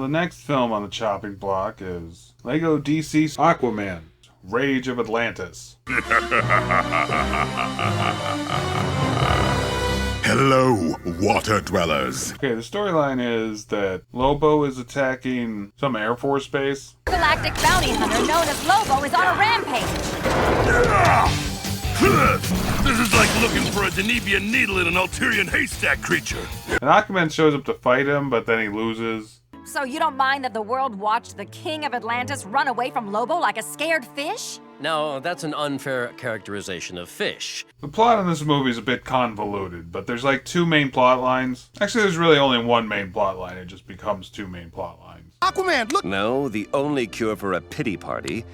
the next film on the chopping block is Lego DC's Aquaman, Rage of Atlantis. Hello, water dwellers. Okay, the storyline is that Lobo is attacking some Air Force base. Galactic bounty hunter known as Lobo is on a rampage. This is like looking for a Danubian needle in an Alterian haystack creature. And Aquaman shows up to fight him, but then he loses. So you don't mind that the world watched the king of Atlantis run away from Lobo like a scared fish? No, that's an unfair characterization of fish. The plot in this movie is a bit convoluted, but there's like two main plot lines. Actually, there's really only one main plot line. It just becomes two main plot lines. Aquaman, look! No, the only cure for a pity party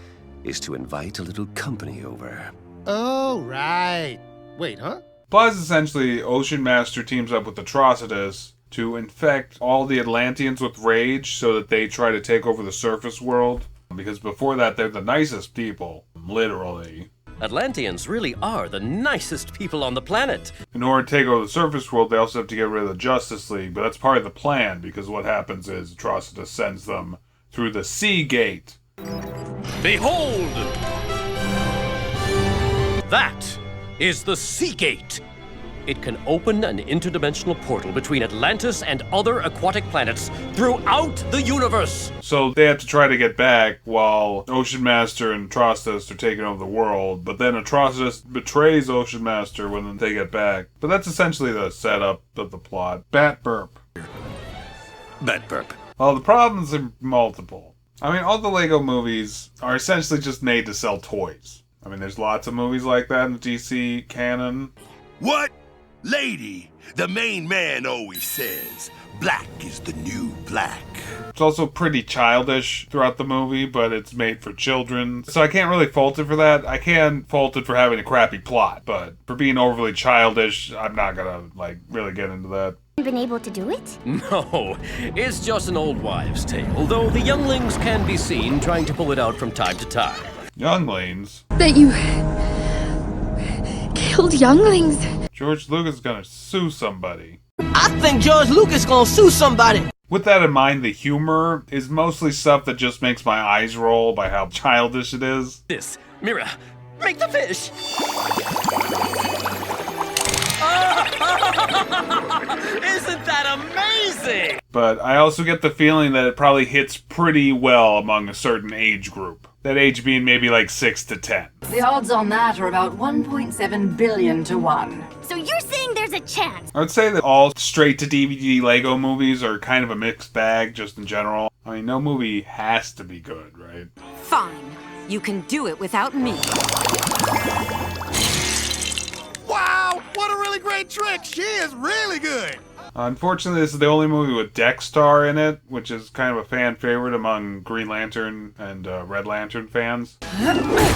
is to invite a little company over. Oh, right. Wait, huh? Plot is essentially Ocean Master teams up with Atrocitus to infect all the Atlanteans with rage so that they try to take over the surface world. Because before that, they're the nicest people. Literally. Atlanteans really are the nicest people on the planet. In order to take over the surface world, they also have to get rid of the Justice League, but that's part of the plan, because what happens is Atrocitus sends them through the Sea Gate. Behold! That is the Sea Gate. It can open an interdimensional portal between Atlantis and other aquatic planets throughout the universe. So they have to try to get back while Ocean Master and Atrocitus are taking over the world. But then Atrocitus betrays Ocean Master when they get back. But that's essentially the setup of the plot. Bat burp. Bat burp. Well, the problems are multiple. I mean, all the Lego movies are essentially just made to sell toys. I mean, there's lots of movies like that in the DC canon. What? Lady, the main man always says, black is the new black. It's also pretty childish throughout the movie, but it's made for children. So I can't really fault it for that. I can fault it for having a crappy plot, but for being overly childish, I'm not gonna, really get into that. Been able to do it? No, it's just an old wives' tale, though the younglings can be seen trying to pull it out from time to time. Younglings? That you killed younglings. George Lucas is gonna sue somebody. I think George Lucas gonna sue somebody. With that in mind, the humor is mostly stuff that just makes my eyes roll by how childish it is. This, Mira, make the fish! Isn't that amazing? But I also get the feeling that it probably hits pretty well among a certain age group. That age being maybe 6 to 10. The odds on that are about 1.7 billion to 1. So you're saying there's a chance? I would say that all straight-to-DVD Lego movies are kind of a mixed bag, just in general. I mean, no movie has to be good, right? Fine. You can do it without me. Wow, what a really great trick. She is really good. Unfortunately, this is the only movie with Dexter in it, which is kind of a fan favorite among Green Lantern and Red Lantern fans.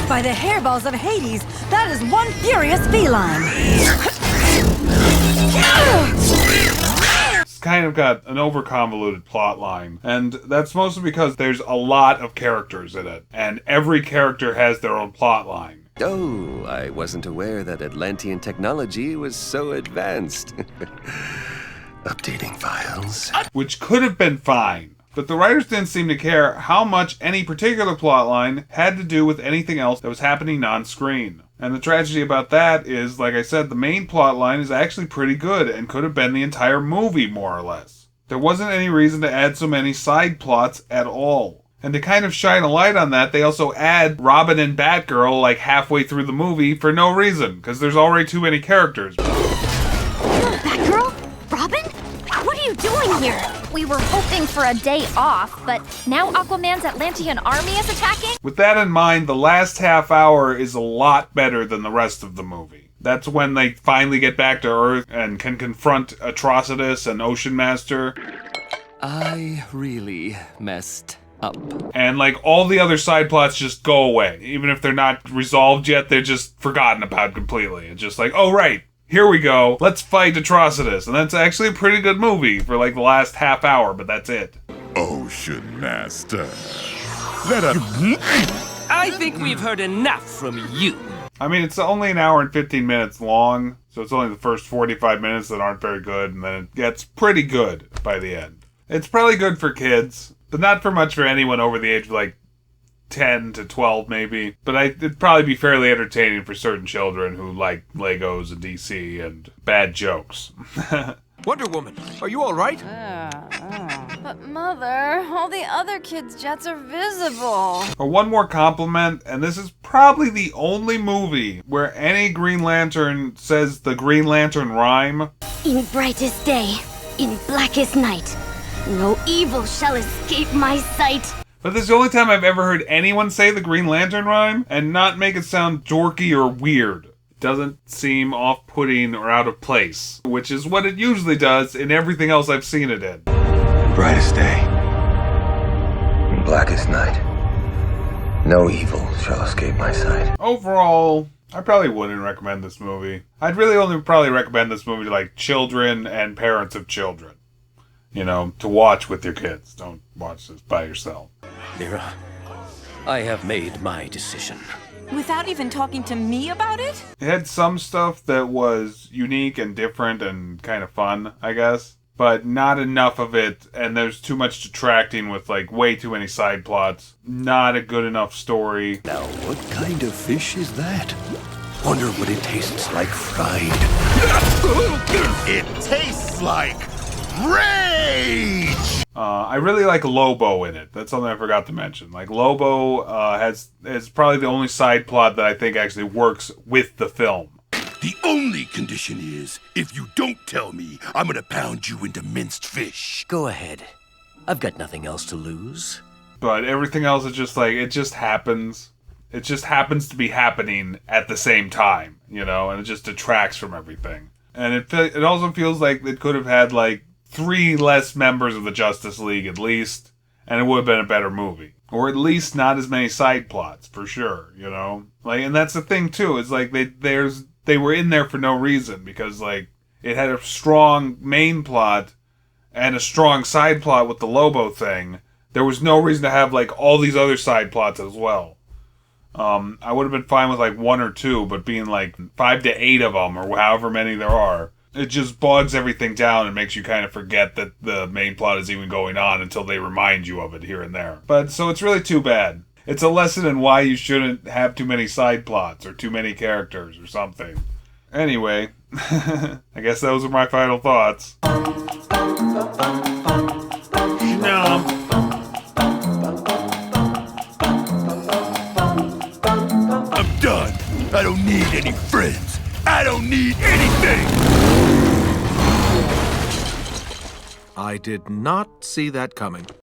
By the hairballs of Hades, that is one furious feline. It's kind of got an over-convoluted plot line, and that's mostly because there's a lot of characters in it, and every character has their own plot line. Oh, I wasn't aware that Atlantean technology was so advanced. Updating files. Which could have been fine, but the writers didn't seem to care how much any particular plotline had to do with anything else that was happening on screen. And the tragedy about that is, like I said, the main plotline is actually pretty good and could have been the entire movie, more or less. There wasn't any reason to add so many side plots at all. And to kind of shine a light on that, they also add Robin and Batgirl halfway through the movie for no reason, because there's already too many characters. Batgirl? Robin? What are you doing here? We were hoping for a day off, but now Aquaman's Atlantean army is attacking? With that in mind, the last half hour is a lot better than the rest of the movie. That's when they finally get back to Earth and can confront Atrocitus and Ocean Master. I really messed up. And all the other side plots just go away. Even if they're not resolved yet, they're just forgotten about completely. It's just oh right, here we go, let's fight Atrocitus. And that's actually a pretty good movie for the last half hour, but that's it. Ocean Master, let us... I think we've heard enough from you. I mean, it's only an hour and 15 minutes long, so it's only the first 45 minutes that aren't very good, and then it gets pretty good by the end. It's probably good for kids, But not for much for anyone over the age of like 10 to 12 maybe. But it'd probably be fairly entertaining for certain children who like Legos and DC and bad jokes. Wonder Woman, are you all right? But Mother, all the other kids' jets are visible. Or one more compliment, and this is probably the only movie where any Green Lantern says the Green Lantern rhyme. In brightest day, in blackest night, no evil shall escape my sight. But this is the only time I've ever heard anyone say the Green Lantern rhyme and not make it sound dorky or weird. It doesn't seem off-putting or out of place, which is what it usually does in everything else I've seen it in. Brightest day, and blackest night. No evil shall escape my sight. Overall, I probably wouldn't recommend this movie. I'd really only probably recommend this movie to like children and parents of children. You know, to watch with your kids. Don't watch this by yourself. Mira, I have made my decision. Without even talking to me about it? It had some stuff that was unique and different and kind of fun, I guess. But not enough of it, and there's too much detracting with like way too many side plots. Not a good enough story. Now, what kind of fish is that? Wonder what it tastes like fried. It tastes like rage! I really like Lobo in it. That's something I forgot to mention. Like, Lobo is probably the only side plot that I think actually works with the film. The only condition is, if you don't tell me, I'm gonna pound you into minced fish. Go ahead. I've got nothing else to lose. But everything else is just like, it just happens. It just happens to be happening at the same time, you know, and it just detracts from everything. And it also feels like it could have had like 3 less members of the Justice League at least, and it would have been a better movie. Or at least not as many side plots, for sure, you know? Like, and that's the thing too, is like they were in there for no reason, because like it had a strong main plot and a strong side plot with the Lobo thing. There was no reason to have like all these other side plots as well. I would have been fine with like 1 or 2, but being like 5 to 8 of them, or however many there are, it just bogs everything down and makes you kind of forget that the main plot is even going on until they remind you of it here and there. But so it's really too bad. It's a lesson in why you shouldn't have too many side plots or too many characters or something. Anyway, I guess those are my final thoughts. I'm done. I don't need any friends. I don't need anything. I did not see that coming.